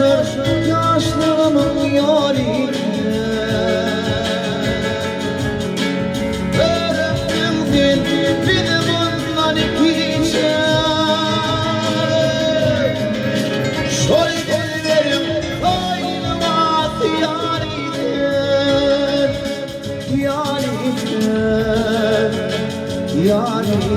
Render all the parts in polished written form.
boşur yaşlımın yarine Öğretmendin beni bundan ikice Şol ellerim aynıma yariden Yariden Yariden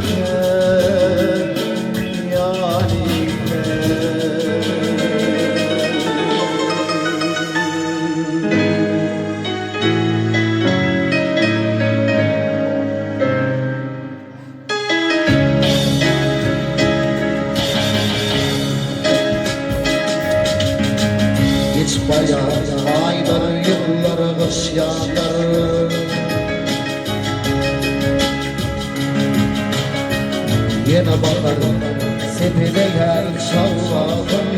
Geç bayağı aylar yıllar kış yağlar Yine bakarım sepede yer şavvakım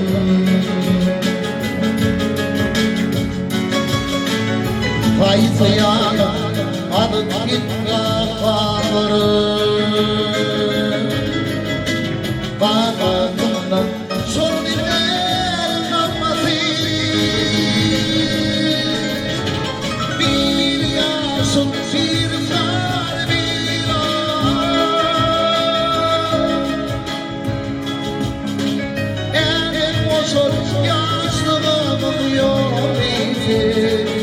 Faiz ayağına alıp git kafaları Babamdan sor dinler namazı Bir yaşın bir kalbin Elim boşur yaşlılığımın yok idi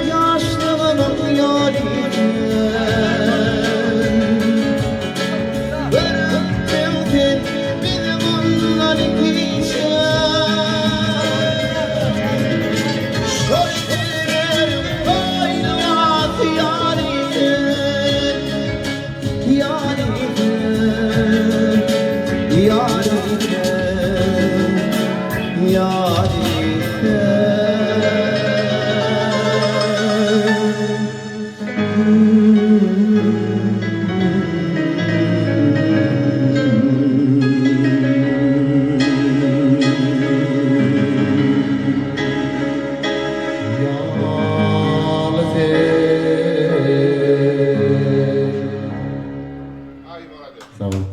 Yaşlımın yarine Öğretmendin beni bundan ikice Şol ellerim aynıma yariden Yariden Yariden Yariden Sağ olun.